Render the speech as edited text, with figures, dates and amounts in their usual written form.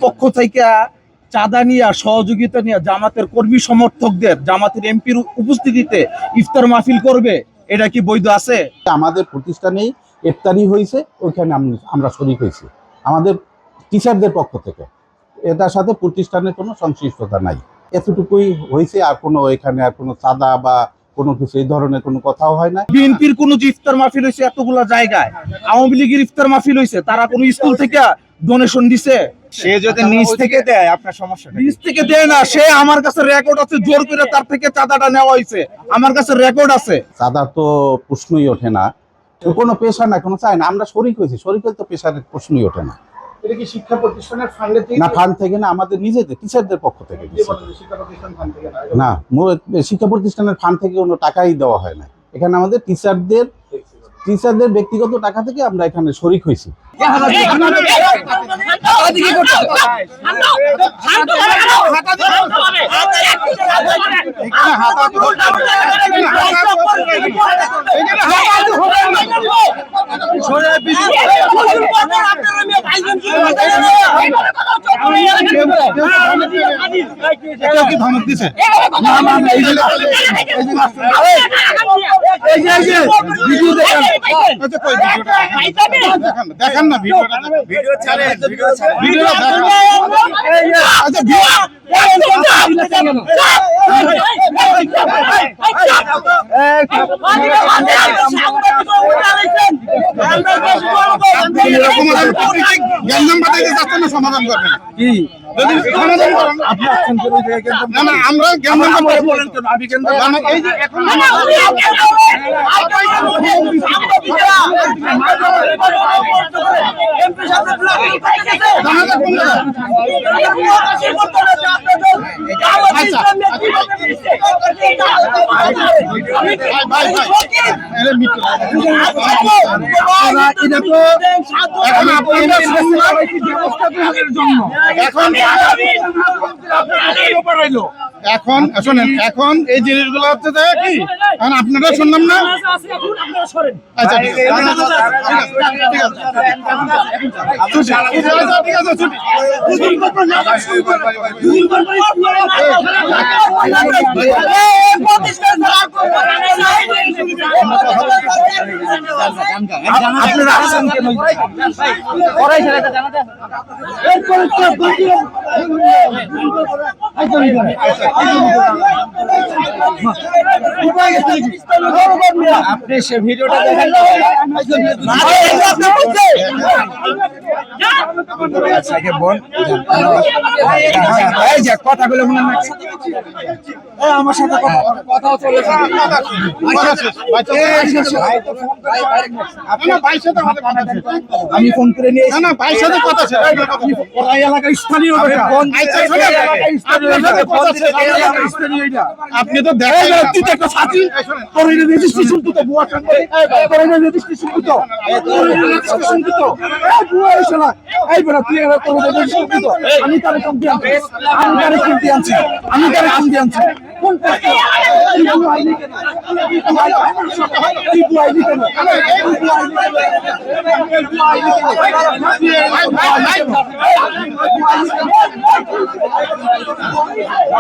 পক্ষ থেকে চাঁদা নিয়ে সহযোগিতা নিয়ে জামাতের কর্মী সমর্থকদের জামাতের এমপির উপস্থিতিতে ইফতার মাহফিল করবে, এটা কি বৈধ আছে? আমাদের প্রতিষ্ঠানেই ইফতারি হয়েছে, ওইখানে আমরা শরীক হয়েছি আমাদের টিচারদের পক্ষ থেকে। এটার সাথে প্রতিষ্ঠানের কোনো সংশ্লিষ্টতা নাই, এতটুকুই হয়েছে। আর কোনো এখানে আর কোনো চাঁদা বা কোনো কিছু এই ধরনের কোনো কথাও হয় না। বিএনপির কোনো যে ইফতার মাহফিল হয়েছে এতগুলো জায়গায়, আওয়ামী লীগের ইফতার মাহফিল হয়েছে, তারা কোনো স্কুল থেকে ডোনেশন দিছে? সে যদি নিজ থেকে দেয় আপনার সমস্যা নিজ থেকে দেয় না, সে আমার কাছে রেকর্ড আছে, জোর করে তার থেকে চাঁদাটা নেওয়া হয়েছে, আমার কাছে রেকর্ড আছে। চাঁদা তো প্রশ্নই ওঠে না, কোনো পেশা না, কোনো চাই না। আমরা শরিক হয়েছি, শরিক হলে তো পেশার প্রশ্নই ওঠে না। এটা কি শিক্ষা প্রতিষ্ঠানের ফান্ডে থেকে? না, ফান্ড থেকে না, আমাদের নিজেদের টিচারদের পক্ষ থেকে। শিক্ষা প্রতিষ্ঠান ফান্ড থেকে না, শিক্ষা প্রতিষ্ঠানের ফান্ড থেকে কোনো টাকাই দেওয়া হয় না। এখানে আমাদের টিচারদের ব্যক্তিগত টাকা থেকে আমরা এখানে শরিক হয়েছি। ধমক দিছে দেখান না ভিডিও ছাড়েন, সমাধান করবেন কি? আমরা এখন শোনেন, এখন এই জিনিসগুলো হচ্ছে কি এখন আপনারা শুনলাম না। আচ্ছা ঠিক আপনি সে ভিডিওটা দেখেন। কথাগুলো শুনেন না, আমার সাথে কথা চলে। আমি ফোন করে নিয়ে ভাইয়ের সাথে কথা এলাকার স্থানীয়, আপনি তো দেখেন একটা সাথী রেজিস্ট্রেশন তো বুয়া রেজিস্ট্রেশন তো আমি তারে কমতি আনছি, কোন